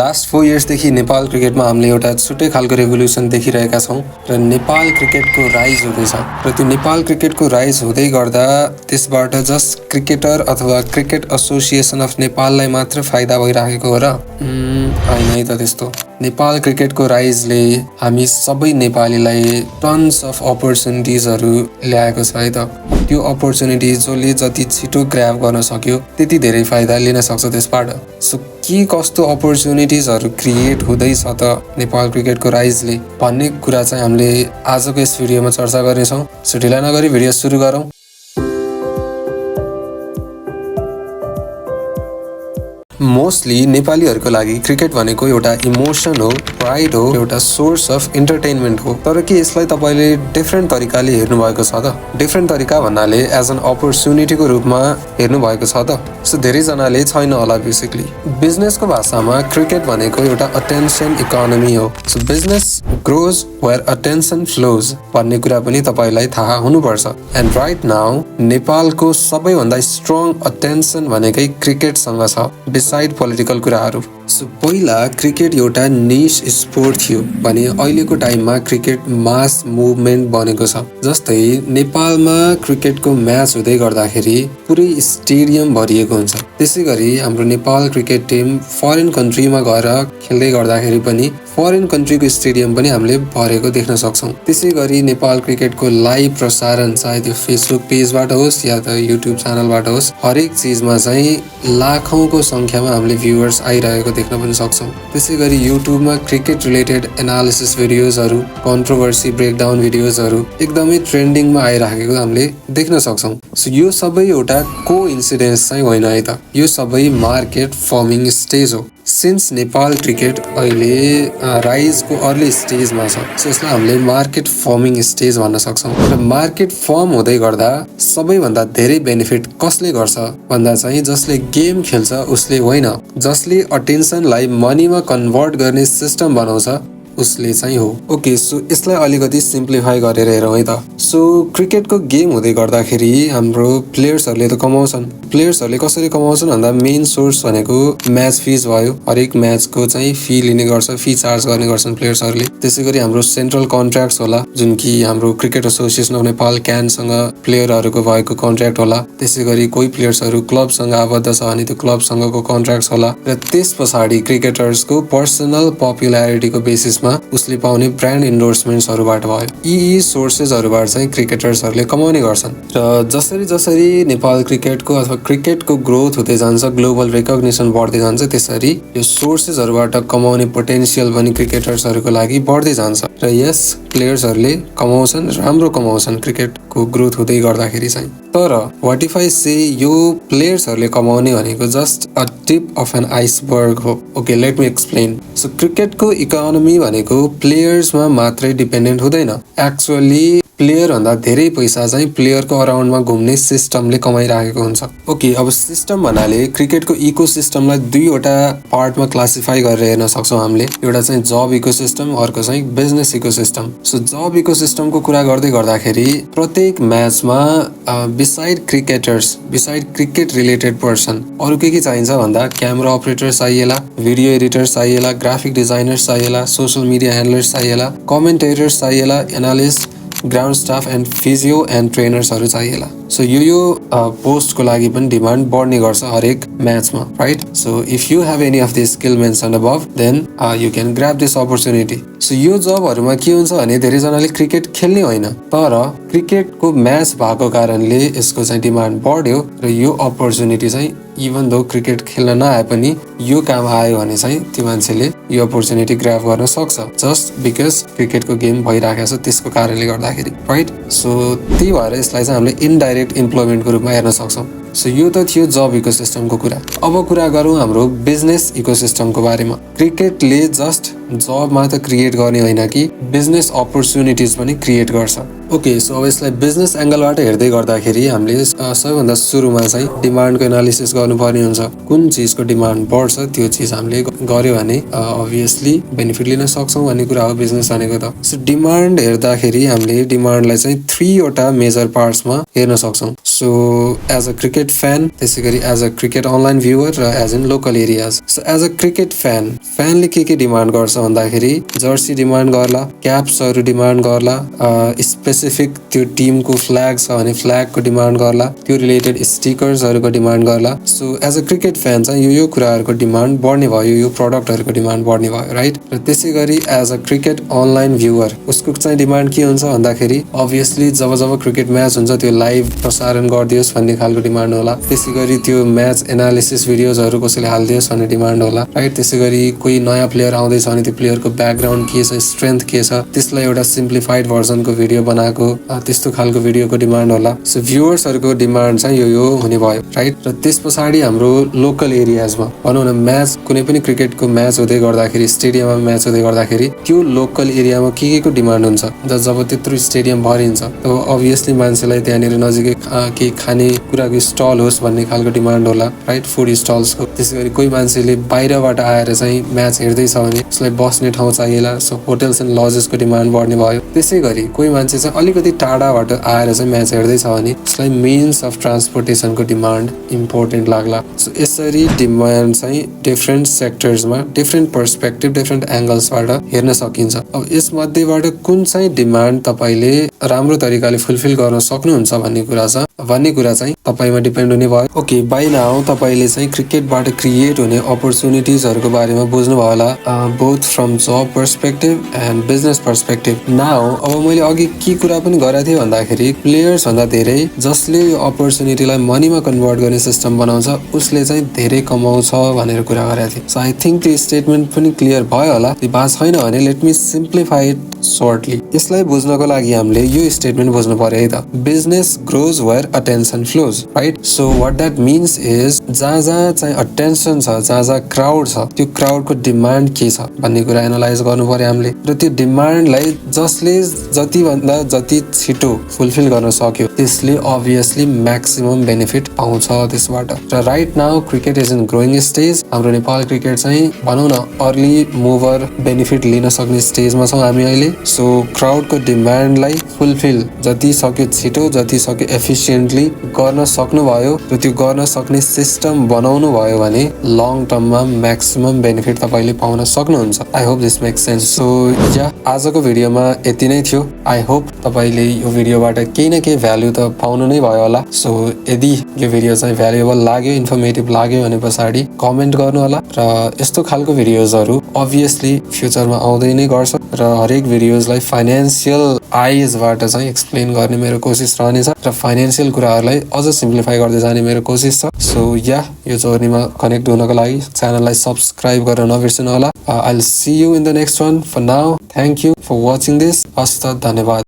Last 4 इयर्सदेखि Nepal क्रिकेटमा हामीले एउटा छुट्टै खालको रेभोल्युसन देखिरहेका छौँ र नेपाल क्रिकेटको राइज हुँदैछ र त्यो नेपाल क्रिकेटको राइज हुँदै गर्दा त्यसबाट जस्ट क्रिकेटर अथवा क्रिकेट एसोसिएसन अफ नेपाललाई मात्र फाइदा भइरहेको हो र होइन है त त्यस्तो नेपाल क्रिकेटको राइजले हामी सबै नेपालीलाई टन्स अफ अपर्च्युनिटिजहरू ल्याएको छ है त त्यो अपर्च्युनिटी जसले जति छिटो ग्र्याब गर्न सक्यो त्यति धेरै फाइदा लिन सक्छ त्यसबाट सो के कस्तो अपर्च्युनिटिजहरू क्रिएट हुँदैछ त नेपाल क्रिकेटको राइजले भन्ने कुरा चाहिँ हामीले आजको यस भिडियोमा चर्चा गर्नेछौँ सो ढिला नगरी भिडियो सुरु गरौँ। मोस्टली नेपालीहरूको लागि क्रिकेट भनेको एउटा इमोसन हो, प्राइड हो, एउटा सोर्स अफ इन्टरटेनमेन्ट हो। तर के यसलाई तपाईँले डिफ्रेन्ट तरिकाले हेर्नु भएको छ त? डिफ्रेन्ट तरिका भन्नाले एज एन अपर्च्युनिटीको रूपमा हेर्नु भएको छ त? सो धेरैजनाले छैन होला। बेसिकली बिजनेसको भाषामा क्रिकेट भनेको एउटा अटेन्सन इकोनोमी हो। So business grows where attention flows भन्ने कुरा पनि तपाईँलाई थाहा हुनुपर्छ। एन्ड राइट नाउ नेपालको सबैभन्दा स्ट्रङ अटेन्सन भनेकै क्रिकेटसँग छ साइड पोलिटिकल कुराहरू। सो पहिला क्रिकेट एउटा निश स्पोर्ट थियो भने अहिलेको टाइममा क्रिकेट मास मुभमेन्ट बनेको छ। जस्तै नेपालमा क्रिकेटको म्याच हुँदै गर्दाखेरि पुरै स्टेडियम भरिएको हुन्छ। त्यसै गरी हाम्रो नेपाल क्रिकेट टिम फरेन कन्ट्रीमा गएर खेल्दै गर्दाखेरि पनि फरेन कन्ट्रीको स्टेडियम पनि हामीले भरेको देख्न सक्छौँ। त्यसै गरी नेपाल क्रिकेटको लाइभ प्रसारण चाहे त्यो फेसबुक पेजबाट होस् या त युट्युब च्यानलबाट होस् हरेक चिजमा चाहिँ लाखौंको संख्यामा हामीले भ्युअर्स आइरहेको देख्न पनि सक्छौँ। त्यसै गरी युट्युबमा क्रिकेट रिलेटेड एनालिसिस भिडियोजहरू, कन्ट्रोभर्सी ब्रेकडाउन भिडियोजहरू एकदमै ट्रेन्डिङमा आइरहेको हामीले देख्न सक्छौँ। सो यो सबै एउटा कोइन्सिडेन्स चाहिँ होइन है त, यो सबै मार्केट फर्मिङ स्टेज हो। सिन्स नेपाल क्रिकेट अहिले राइजको अर्ली स्टेजमा छ सो यसलाई हामीले मार्केट फर्मिङ स्टेज भन्न सक्छौँ। र मार्केट फर्म हुँदै गर्दा सबैभन्दा धेरै बेनिफिट कसले गर्छ भन्दा चाहिँ जसले गेम खेल्छ उसले होइन, जसले अटेन्सनलाई मनीमा कन्भर्ट गर्ने सिस्टम बनाउँछ उसले चाहिँ हो। ओके, सो यसलाई अलिकति सिम्प्लिफाई गरेर हेरौँ है त। सो क्रिकेटको गेम हुँदै गर्दाखेरि हाम्रो प्लेयर्सहरूले त कमाउँछन्। प्लेयर्सहरूले कसरी कमाउँछन् भन्दा मेन सोर्स भनेको म्याच फिज भयो। हरेक म्याचको चाहिँ फी लिने गर्छ, फी चार्ज गर्ने गर्छन् प्लेयर्सहरूले। त्यसै गरी हाम्रो सेन्ट्रल कन्ट्र्याक्ट्स होला जुन कि हाम्रो क्रिकेट एसोसिएसन अफ नेपाल क्यानसँग प्लेयरहरूको भएको कन्ट्र्याक्ट होला। त्यसै गरी कोही प्लेयर्सहरू क्लबसँग आबद्ध छ भने त्यो क्लबसँगको कन्ट्र्याक्ट्स होला। र त्यस पछाडि क्रिकेटर्सको पर्सनल पपुल्यारिटीको बेसिसमा उसले पाउने ब्रान्ड इन्डोर्समेन्ट्सहरूबाट भयो। यी सोर्सेसहरूबाट चाहिँ क्रिकेटर्सहरूले कमाउने गर्छन्। र जसरी जसरी नेपाल क्रिकेटको अथवा क्रिकेटको ग्रोथ हुँदै जान्छ, ग्लोबल रिकग्निसन बढ्दै जान्छ, त्यसरी यो सोर्सेसहरूबाट कमाउने पोटेन्सियल पनि क्रिकेटर्सहरूको लागि बढ्दै जान्छ। र यस प्लेयर्सहरूले कमाउँछन्, राम्रो कमाउँछन् क्रिकेटको ग्रोथ हुँदै गर्दाखेरि चाहिँ। तर वाट इफ आई से यो प्लेयर्सहरूले कमाउने भनेको just a tip of an iceberg हो। Okay, let me explain. So क्रिकेटको इकोनोमी भनेको प्लेयर्समा मात्रै डिपेन्डेन्ट हुँदैन। एक्चुअली प्लेयर भन्दा धेरै पैसा चाहिँ प्लेयरको अराउन्डमा घुम्ने सिस्टमले कमाइरहेको हुन्छ। ओके, अब सिस्टम भन्नाले क्रिकेटको इको सिस्टमलाई दुईवटा पार्टमा क्लासिफाई गरेर हेर्न सक्छौँ हामीले। एउटा चाहिँ जब इको सिस्टम, अर्को चाहिँ बिजनेस इको सिस्टम। सो जब इको सिस्टमको कुरा गर्दै गर्दाखेरि प्रत्येक म्याचमा beside cricketers, beside cricket related person अरू के चाहिन्छ भन्दा क्यामेरा अपरेटर चाहिएला, भिडियो एडिटर चाहिएला, ग्राफिक डिजाइनर चाहिएला, सोशल मिडिया ह्यान्डलर्स चाहिएला, कमेन्टेटर्स चाहिएला, analyst, ground staff and physio and ट्रेनर्सहरू चाहिएला। सो यो पोस्टको लागि पनि डिमान्ड बढ्ने गर्छ हरेक म्याचमा, right? So if you have any of this skill mention अबभ then you can grab this opportunity. So यो जबहरूमा के हुन्छ भने धेरैजनाले क्रिकेट खेल्ने होइन, तर क्रिकेटको म्याच भएको कारणले यसको चाहिँ डिमान्ड बढ्यो र यो अपर्च्युनिटी चाहिँ इभन दो क्रिकेट खेल्न नआए पनि यो काम आयो भने चाहिँ त्यो मान्छेले यो अपर्च्युनिटी ग्र्याब गर्न सक्छ जस्ट बिकज क्रिकेटको गेम भइरहेको छ त्यसको कारणले गर्दाखेरि, राइट? सो त्यही भएर यसलाई चाहिँ हामीले इनडाइरेक्ट इम्प्लोइमेन्टको रूपमा हेर्न सक्छौँ। सो यो त थियो जब इकोसिस्टमको कुरा। अब कुरा गरौँ हाम्रो बिजनेस इकोसिस्टमको बारेमा। क्रिकेटले जस्ट जब मात्र क्रिएट गर्ने होइन कि बिजनेस अपर्च्युनिटिज पनि क्रिएट गर्छ। ओके, सो अब यसलाई बिजनेस एंगलबाट हेर्दै गर्दाखेरि हामीले सबैभन्दा सुरुमा चाहिँ डिमान्डको एनालिसिस गर्नुपर्ने हुन्छ। कुन चिजको डिमान्ड बढ्छ त्यो चिज हामीले गर्यो भने अभियसली बेनिफिट लिन सक्छौँ भन्ने कुरा हो बिजनेस भनेको त। सो डिमान्ड हेर्दाखेरि हामीले डिमान्डलाई चाहिँ 3 वटा मेजर पार्ट्समा हेर्न सक्छौँ। So as a cricket fan, त्यसै गरी as a cricket online viewer र as in local areas. So as a cricket फ्यानले के डिमान्ड गर्छ भन्दाखेरि जर्सी डिमान्ड गर्ला, क्याप्सहरू डिमान्ड गर्ला, स्पेसिफिक त्यो टिमको फ्ल्याग छ भने फ्ल्यागको डिमान्ड गर्ला, त्यो रिलेटेड स्टिकर्सहरूको डिमान्ड गर्ला। So as a cricket fan चाहिँ यो कुराहरूको डिमान्ड बढ्ने भयो, यो प्रडक्टहरूको डिमान्ड बढ्ने भयो, राइट। र त्यसै गरी as a cricket online viewer उसको चाहिँ डिमान्ड के हुन्छ भन्दाखेरि अभियसली जब क्रिकेट म्याच हुन्छ त्यो लाइभ प्रसारण गरिदियोस् भन्ने खालको डिमान्ड होला। त्यसै गरी त्यो म्याच एनालिसिस भिडियोजहरू कसैले हालिदियोस् भन्ने डिमान्ड होला, राइट। त्यसै गरी कोही नयाँ प्लेयर आउँदैछ भने त्यो प्लेयरको ब्याकग्राउन्ड के छ, स्ट्रेन्थ के छ, त्यसलाई एउटा सिम्प्लिफाइड भर्जनको भिडियो बनाएको त्यस्तो खालको भिडियोको डिमान्ड होला। सो भ्युवर्सहरूको डिमान्ड चाहिँ यो हुने भयो, राइट। र त्यस पछाडि हाम्रो लोकल एरियाजमा भनौँ न म्याच, कुनै पनि क्रिकेटको म्याच हुँदै गर्दाखेरि स्टेडियममा म्याच हुँदै गर्दाखेरि त्यो लोकल एरियामा के को डिमान्ड हुन्छ। जब त्यत्रो स्टेडियम भरिन्छ तब अभियसली मान्छेलाई त्यहाँनिर नजिकै केही खाने कुराको स्टल होस् भन्ने खालको डिमान्ड होला, राइट, फुड स्टल्सको। त्यसै गरी कोही मान्छेले बाहिरबाट आएर चाहिँ म्याच हेर्दैछ भने उसलाई बस्ने ठाउँ चाहिएला, सो होटल्स एन्ड लजेसको डिमान्ड बढ्ने भयो। त्यसै गरी कोही मान्छे चाहिँ अलिकति टाढाबाट आएर चाहिँ म्याच हेर्दैछ भने उसलाई मेन्स अफ ट्रान्सपोर्टेसनको डिमान्ड इम्पोर्टेन्ट लाग्ला। सो यसरी डिमान्ड चाहिँ डिफ्रेन्ट सेक्टर्समा डिफ्रेन्ट पर्सपेक्टिभ, डिफ्रेन्ट एङ्गल्सबाट हेर्न सकिन्छ। अब यसमध्येबाट कुन चाहिँ डिमान्ड तपाईँले राम्रो तरिकाले फुलफिल गर्न सक्नुहुन्छ भन्ने कुरा चाहिँ तपाईँमा डिपेन्ड हुने भयो। ओके, बाइ नाउ तपाईँले चाहिँ क्रिकेटबाट क्रिएट हुने अपर्च्युनिटिजहरूको बारेमा बुझ्नुभयो होला, both from job perspective and business perspective. Now अब मैले अघि के कुरा पनि गरेको थिएँ भन्दाखेरि प्लेयर्स भन्दा धेरै जसले यो अपर्च्युनिटीलाई मनीमा कन्भर्ट गर्ने सिस्टम बनाउँछ उसले चाहिँ धेरै कमाउँछ भनेर कुरा गरेको थिएँ। सो आई थिङ्क त्यो स्टेटमेन्ट पनि क्लियर भयो होला। त्यो बात छैन भने let me simplify it certainly. यसलाई बुझ्नको लागि हामीले यो स्टेटमेन्ट बुझ्नु पर्यो है त। Business grows where attention flows, right. So what that means is जहाँ चाहिँ अटेन्सन छ, जहाँ क्राउड छ, त्यो क्राउडको डिमान्ड के छ भन्ने कुरा एनालाइज गर्नु पर्यो हामीले। र त्यो डिमान्डलाई जसले जतिभन्दा जति छिटो फुलफिल गर्न सक्यो त्यसले अभियसली म्याक्सिमम बेनिफिट पाउँछ त्यसबाट। र right now cricket is in growing stage. हाम्रो नेपाल क्रिकेट चाहिँ भनौँ न अर्ली मुभर बेनिफिट लिन सक्ने स्टेजमा छौँ हामी अहिले। सो क्राउडको डिमान्डलाई फुलफिल जति सक्यो छिटो, जति सक्यो एफिसियन्टली गर्न सक्नुभयो र त्यो गर्न सक्ने सिस्टम बनाउनु भयो भने लङ टर्ममा म्याक्सिमम बेनिफिट तपाईँले पाउन सक्नुहुन्छ। I hope this makes sense. So yeah आजको भिडियोमा यति नै थियो। आई होप तपाईँले यो भिडियोबाट केही न केही भ्याल्यु त पाउनु नै भयो होला। सो यदि यो भिडियो चाहिँ भ्यालुएबल लाग्यो, इन्फर्मेटिभ लाग्यो भने पछाडि कमेन्ट गर्नु होला। र यस्तो खालको भिडियोजहरू अभियसली फ्युचरमा आउँदै नै गर्छ र हरेक भिडियोजलाई फाइनेन्सियल आइजबाट चाहिँ एक्सप्लेन गर्ने मेरो कोसिस रहनेछ र फाइनेन्सियल कुराहरूलाई अझ सिम्प्लिफाई गर्दै जाने मेरो कोसिस छ। सो या यो जर्नीमा कनेक्ट हुनको लागि च्यानललाई सब्सक्राइब गर्न नबिर्सनु होला। I will see you in the next one. For now, thank you for watching this. हस्त, धन्यवाद।